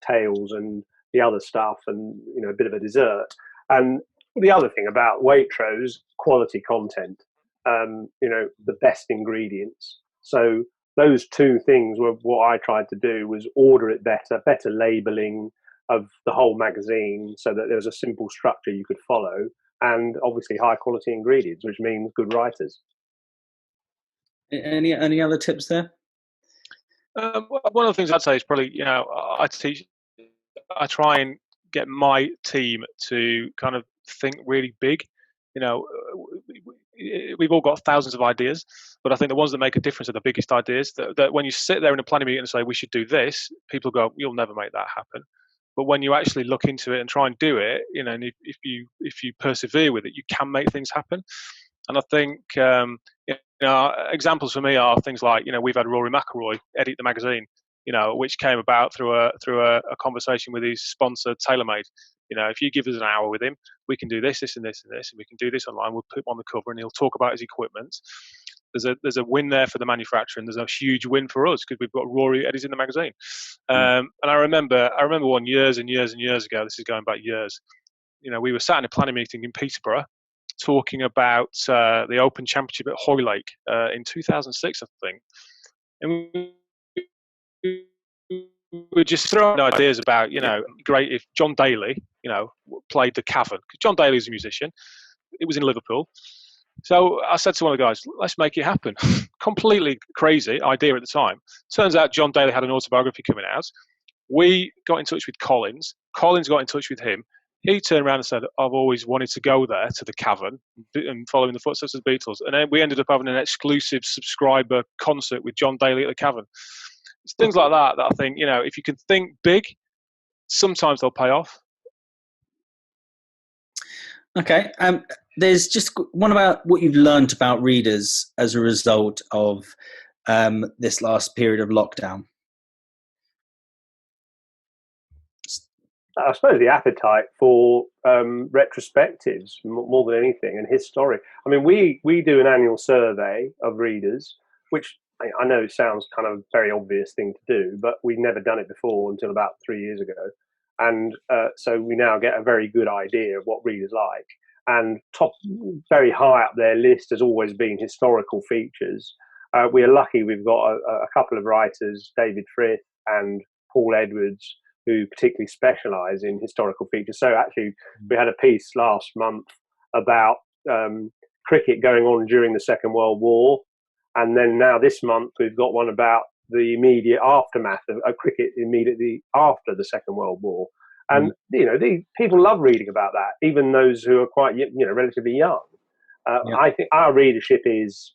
tails and the other stuff, and a bit of a dessert. And the other thing about Waitrose, quality content, the best ingredients. So those two things were what I tried to do, was order it better labelling of the whole magazine, so that there was a simple structure you could follow, and obviously high quality ingredients, which means good writers. Any other tips there? One of the things I'd say is probably, I try and get my team to kind of think really big. We've all got thousands of ideas, but I think the ones that make a difference are the biggest ideas. That when you sit there in a planning meeting and say we should do this, people go, "You'll never make that happen." But when you actually look into it and try and do it, and if you persevere with it, you can make things happen. And I think examples for me are things like we've had Rory McIlroy edit the magazine, which came about through a conversation with his sponsor TaylorMade. If you give us an hour with him, we can do this, this, and this, and this, and we can do this online. We'll put him on the cover, and he'll talk about his equipment. There's a win there for the manufacturer, and there's a huge win for us because we've got Rory editing the magazine. And I remember one years and years and years ago. This is going back years. We were sat in a planning meeting in Peterborough, talking about the Open Championship at Hoylake in 2006, I think, and we're just throwing ideas about, great if John Daly, played the Cavern, because John Daly is a musician. It was in Liverpool. So I said to one of the guys, let's make it happen. Completely crazy idea at the time. Turns out John Daly had an autobiography coming out. We got in touch with Collins. Collins got in touch with him. He turned around and said, I've always wanted to go there to the Cavern and following the footsteps of the Beatles. And then we ended up having an exclusive subscriber concert with John Daly at the Cavern. It's things like that I think, if you can think big, sometimes they'll pay off. Okay. There's just one about what you've learned about readers as a result of this last period of lockdown. I suppose the appetite for retrospectives more than anything, and historic. I mean, we do an annual survey of readers, which I know sounds kind of a very obvious thing to do, but we've never done it before until about 3 years ago. And so we now get a very good idea of what readers like. And very high up their list has always been historical features. We are lucky we've got a couple of writers, David Frith and Paul Edwards, who particularly specialise in historical features. So actually, we had a piece last month about cricket going on during the Second World War. And then now this month, we've got one about the immediate aftermath of cricket immediately after the Second World War. And, these people love reading about that, even those who are quite, relatively young. I think our readership is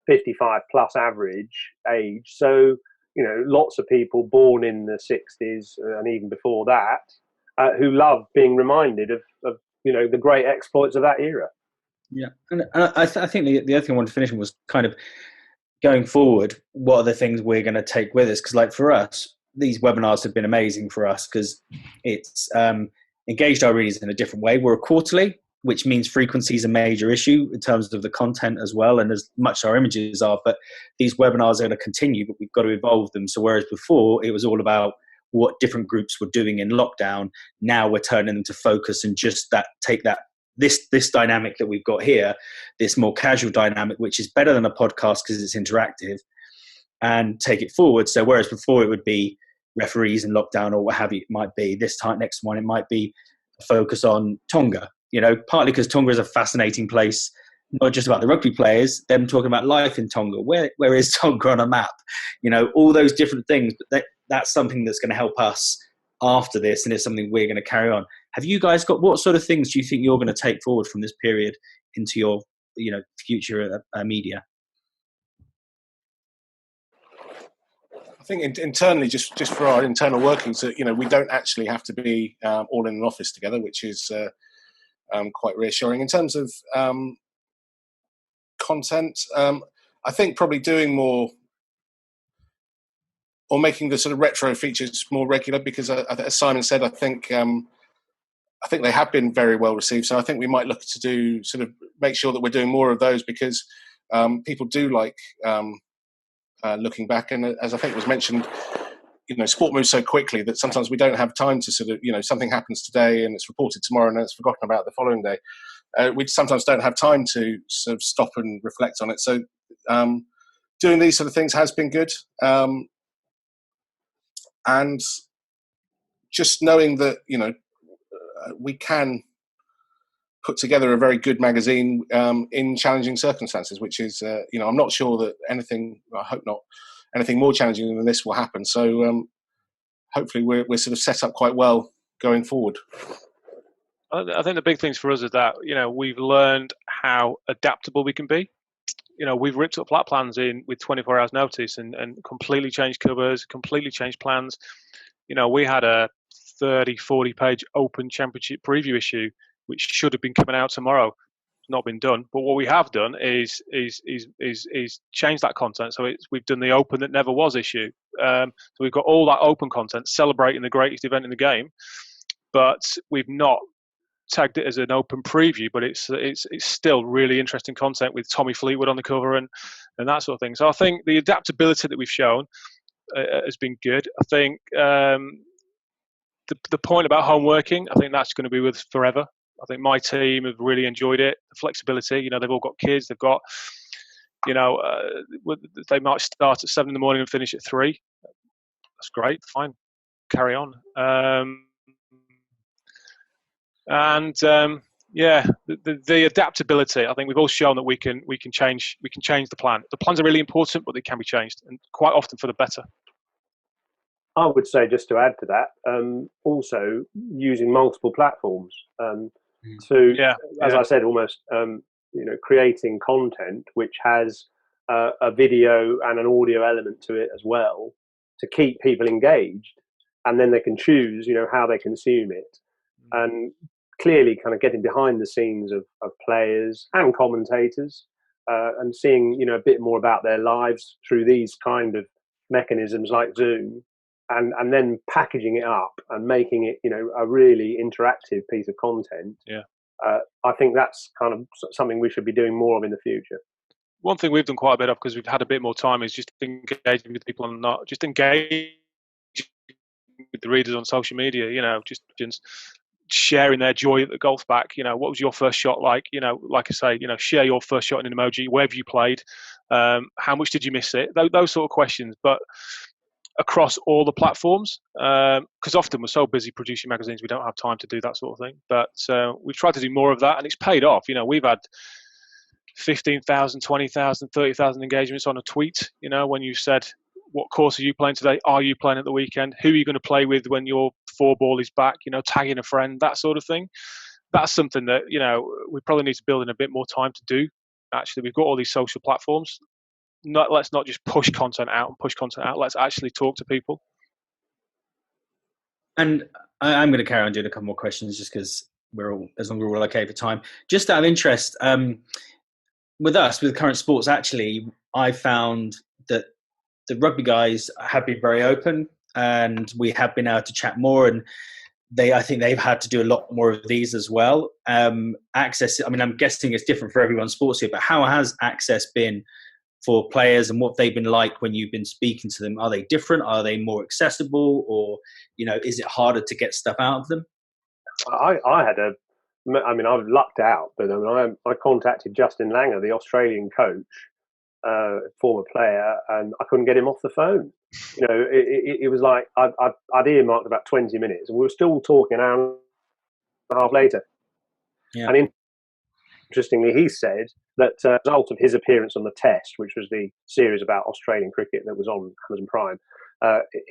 55 plus average age. So, lots of people born in the 60s and even before that, who love being reminded of the great exploits of that era. Yeah, and I think the other thing I wanted to finish on was kind of going forward, what are the things we're going to take with us? Because, like, for us, these webinars have been amazing for us because it's engaged our readers in a different way. We're a quarterly, which means frequency is a major issue in terms of the content as well, and as much as our images are. But these webinars are going to continue, but we've got to evolve them. So whereas before it was all about what different groups were doing in lockdown, now we're turning them to focus and just take this dynamic that we've got here, this more casual dynamic, which is better than a podcast because it's interactive, and take it forward. So whereas before it would be referees in lockdown or what have you, it might be this time, next one, it might be a focus on Tonga, partly because Tonga is a fascinating place, not just about the rugby players, them talking about life in Tonga. Where is Tonga on a map? All those different things, but that's something that's going to help us after this, and it's something we're going to carry on. Have you guys got, what sort of things do you think you're going to take forward from this period into your future media? I think internally, just for our internal workings, we don't actually have to be all in an office together, which is quite reassuring. In terms of content, I think probably doing more or making the sort of retro features more regular, because as Simon said, I think they have been very well received. So I think we might look to do sort of make sure that we're doing more of those, because people do like looking back. And as I think was mentioned, sport moves so quickly that sometimes we don't have time to sort of, something happens today and it's reported tomorrow and then it's forgotten about the following day. We sometimes don't have time to sort of stop and reflect on it. So doing these sort of things has been good. And just knowing that, we can put together a very good magazine in challenging circumstances, which is, I'm not sure that I hope not, anything more challenging than this will happen. So hopefully we're sort of set up quite well going forward. I think the big things for us is that, we've learned how adaptable we can be. We've ripped up flat plans in with 24 hours notice and completely changed covers, completely changed plans. We had a 40 page open championship preview issue, which should have been coming out tomorrow. It's not been done. But what we have done is change that content. So we've done the open that never was issue. So we've got all that open content celebrating the greatest event in the game, but we've not tagged it as an open preview, but it's still really interesting content with Tommy Fleetwood on the cover and that sort of thing. So I think the adaptability that we've shown has been good. I think the point about home working, I think that's going to be with us forever. I think my team have really enjoyed it. The flexibility, they've all got kids. They've got, they might start at 7 a.m. and finish at 3. That's great. Fine, carry on. The adaptability. I think we've all shown that we can change the plan. The plans are really important, but they can be changed, and quite often for the better. I would say, just to add to that, also using multiple platforms as I said, almost creating content which has a video and an audio element to it as well, to keep people engaged, and then they can choose how they consume it. And clearly kind of getting behind the scenes of players and commentators and seeing a bit more about their lives through these kind of mechanisms like Zoom, and then packaging it up and making it a really interactive piece of content. I think that's kind of something we should be doing more of in the future. One thing we've done quite a bit of, because we've had a bit more time, is just engaging with people and not just engage with the readers on social media, just sharing their joy at the golf back. What was your first shot like? Like I say, share your first shot in an emoji. Where have you played? How much did you miss it? Those sort of questions, but across all the platforms, because often we're so busy producing magazines, we don't have time to do that sort of thing. But we've tried to do more of that, and it's paid off. We've had 15,000, 20,000, 30,000 engagements on a tweet. When you said, what course are you playing today? Are you playing at the weekend? Who are you going to play with when your 4-ball is back? Tagging a friend, that sort of thing. That's something that, we probably need to build in a bit more time to do. Actually, we've got all these social platforms. Let's not just push content out. Let's actually talk to people. And I'm going to carry on doing a couple more questions, just because as long as we're all okay for time. Just out of interest, with current sports, actually, I found that the rugby guys have been very open, and we have been able to chat more. And I think they've had to do a lot more of these as well. Access. I mean, I'm guessing it's different for everyone's sports here, but how has access been for players, and what they've been like when you've been speaking to them? Are they different? Are they more accessible, or is it harder to get stuff out of them? I lucked out, but I contacted Justin Langer, the Australian coach, former player, and I couldn't get him off the phone. It was like I'd earmarked about 20 minutes, and we were still talking an hour and a half later. Yeah. And interestingly, he said that as a result of his appearance on the Test, which was the series about Australian cricket that was on Amazon Prime,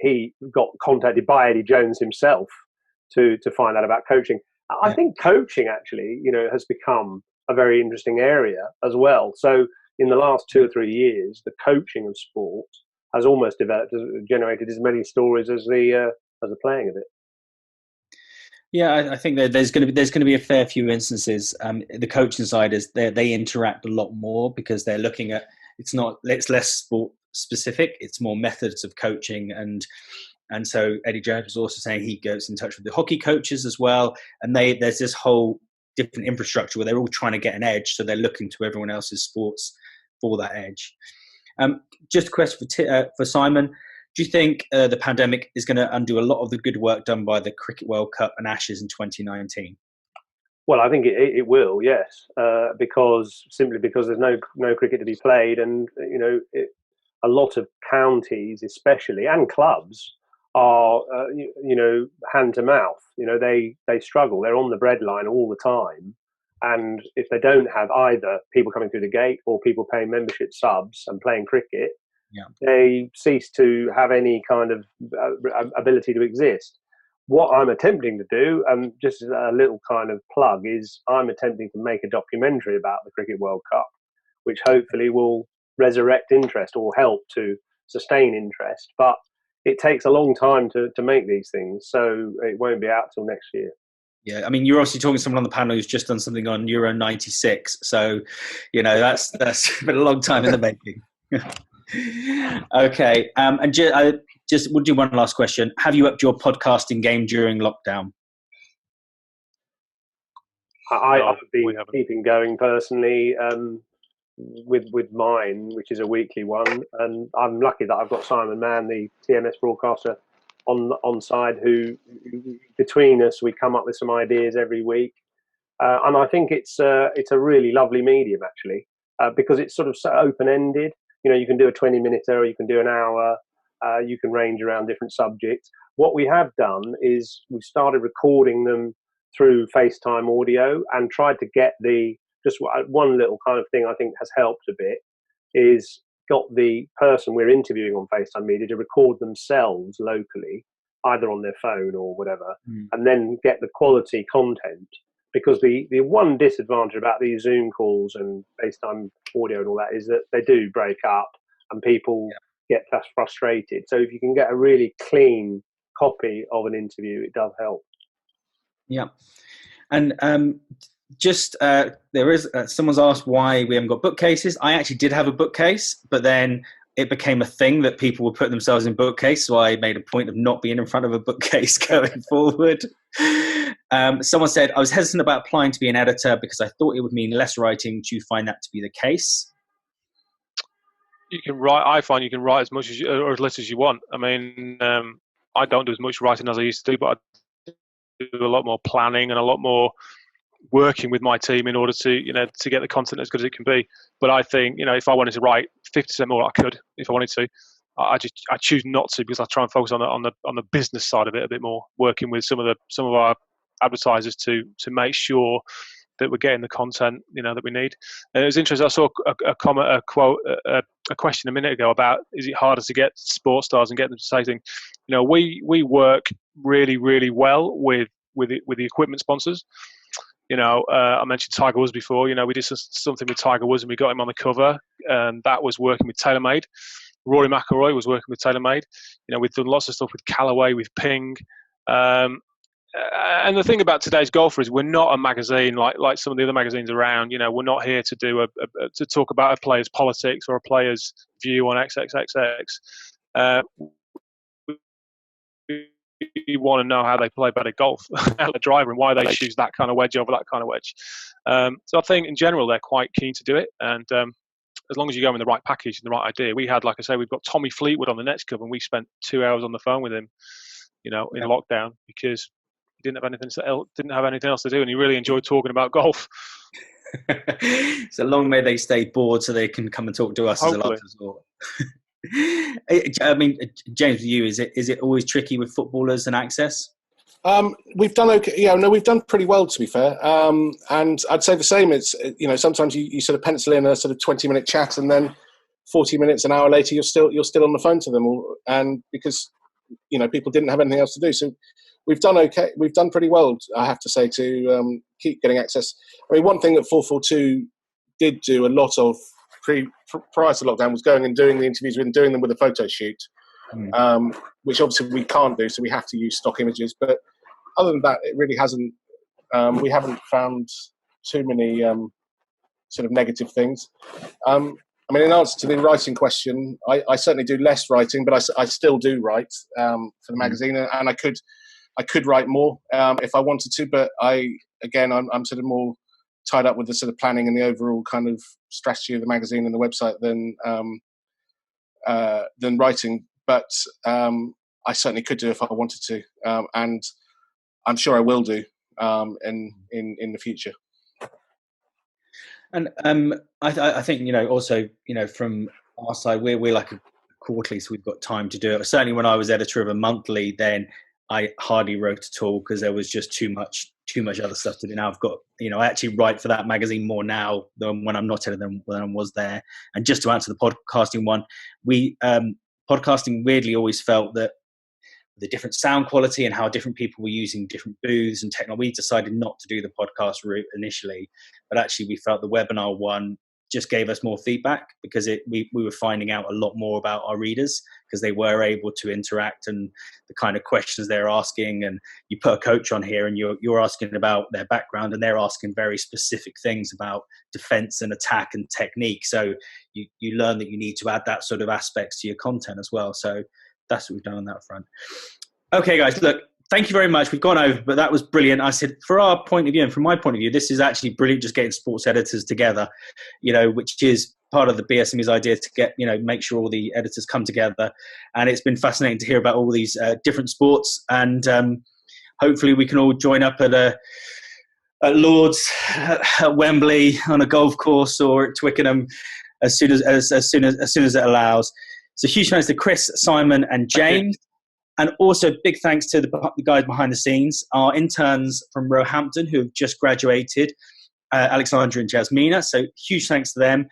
he got contacted by Eddie Jones himself to find out about coaching. I think coaching actually, has become a very interesting area as well. So in the last 2 or 3 years, the coaching of sport has almost generated as many stories as the playing of it. Yeah, I think that there's going to be a fair few instances. The coaching side is they interact a lot more because they're looking at it's less sport specific. It's more methods of coaching, and so Eddie Jones was also saying he goes in touch with the hockey coaches as well, and there's this whole different infrastructure where they're all trying to get an edge, so they're looking to everyone else's sports for that edge. Just a question for Simon. Do you think the pandemic is going to undo a lot of the good work done by the Cricket World Cup and Ashes in 2019? Well, I think it will, yes, because there's no cricket to be played, and a lot of counties, especially, and clubs are hand to mouth. They struggle. They're on the breadline all the time, and if they don't have either people coming through the gate or people paying membership subs and playing cricket, they cease to have any kind of ability to exist. What I'm attempting to do, and just a little kind of plug, is I'm attempting to make a documentary about the Cricket World Cup, which hopefully will resurrect interest or help to sustain interest. But it takes a long time to make these things, so it won't be out till next year. Yeah, I mean, you're obviously talking to someone on the panel who's just done something on Euro 96, so that's been a long time in the making. Okay, and I just we'll do one last question. Have you upped your podcasting game during lockdown? I've been keeping going personally with mine, which is a weekly one, and I'm lucky that I've got Simon Mann, the TMS broadcaster, on side, who between us we come up with some ideas every week, and I think it's a really lovely medium actually, because it's sort of so open-ended. You can do a 20-minute or you can do an hour. You can range around different subjects. What we have done is we've started recording them through FaceTime audio and tried to get just one little kind of thing I think has helped a bit is got the person we're interviewing on FaceTime media to record themselves locally, either on their phone or whatever, and then get the quality content. Because the one disadvantage about these Zoom calls and FaceTime audio and all that is that they do break up and people get frustrated. So if you can get a really clean copy of an interview, it does help. Yeah. And there is someone's asked why we haven't got bookcases. I actually did have a bookcase, but then it became a thing that people would put themselves in bookcase, so I made a point of not being in front of a bookcase going forward. Someone said, I was hesitant about applying to be an editor because I thought it would mean less writing. Do you find that to be the case? You can write. I find you can write as much or as little as you want. I mean, I don't do as much writing as I used to do, but I do a lot more planning and a lot more working with my team in order to get the content as good as it can be. But I think if I wanted to write 50% more, I could. If I wanted to, I choose not to, because I try and focus on the business side of it a bit more, working with some of our advertisers to make sure that we're getting the content that we need. And it was interesting. I saw a comment, a quote, a question a minute ago about, is it harder to get sports stars and get them to say things? We work really, really well with the equipment sponsors. I mentioned Tiger Woods before. We did something with Tiger Woods and we got him on the cover, and that was working with TaylorMade. Rory McIlroy was working with TaylorMade. We've done lots of stuff with Callaway, with Ping. and the thing about today's golfer is we're not a magazine like some of the other magazines around. You know, we're not here to do to talk about a player's politics or a player's view on XXXX. You want to know how they play better golf, how they driver, and why they choose that kind of wedge over that kind of wedge. So I think in general they're quite keen to do it, and as long as you go in the right package and the right idea. We had, like I say, we've got Tommy Fleetwood on the Nets Cup, and we spent 2 hours on the phone with him, you know, in lockdown, because he didn't have anything else to do, and he really enjoyed talking about golf. So long may they stay bored so they can come and talk to us. Hopefully. As a last resort. I mean, James, with you, is it always tricky with footballers and access? We've done okay. Yeah, no, we've done pretty well, to be fair. And I'd say the same. It's, you know, sometimes you sort of pencil in a sort of 20-minute chat, and then 40 minutes, an hour later, you're still on the phone to them, and because, you know, people didn't have anything else to do. So we've done okay. We've done pretty well, I have to say, to keep getting access. I mean, one thing that 442 did do a lot of prior to lockdown was going and doing the interviews and doing them with a photo shoot, which obviously we can't do, so we have to use stock images. But other than that, it really hasn't. We haven't found too many sort of negative things. I mean, in answer to the writing question, I certainly do less writing, but I still do write for the magazine, and I could write more if I wanted to. But I'm sort of more tied up with the sort of planning and the overall kind of strategy of the magazine and the website than writing. But I certainly could do if I wanted to, and I'm sure I will do in the future. And I think, you know, also, you know, from our side, we're like a quarterly, so we've got time to do it. Certainly when I was editor of a monthly, then I hardly wrote at all because there was just too much other stuff to do. Now I've got, you know, I actually write for that magazine more now than when I'm not editor than when I was there. And just to answer the podcasting one, we podcasting weirdly always felt that the different sound quality and how different people were using different booths and technology, we decided not to do the podcast route initially, but actually we felt the webinar one just gave us more feedback because we were finding out a lot more about our readers because they were able to interact and the kind of questions they're asking. And you put a coach on here and you're asking about their background and they're asking very specific things about defense and attack and technique. So you learn that you need to add that sort of aspects to your content as well. So that's what we've done on that front. Okay, guys, look, thank you very much. We've gone over, but that was brilliant. I said, for our point of view and from my point of view, this is actually brilliant just getting sports editors together, you know, which is part of the BSME's idea to get, you know, make sure all the editors come together. And it's been fascinating to hear about all these different sports. And hopefully we can all join up at Lord's, at Wembley, on a golf course, or at Twickenham as soon as it allows. So huge thanks to Chris, Simon, and James. And also big thanks to the guys behind the scenes, our interns from Roehampton who have just graduated, Alexandra and Jasmina. So huge thanks to them.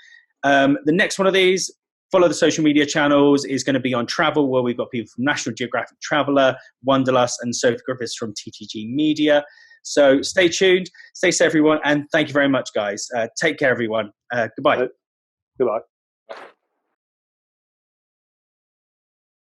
The next one of these, follow the social media channels, is going to be on travel, where we've got people from National Geographic Traveller, Wanderlust, and Sophie Griffiths from TTG Media. So stay tuned, stay safe, everyone, and thank you very much, guys. Take care, everyone. Goodbye. Goodbye.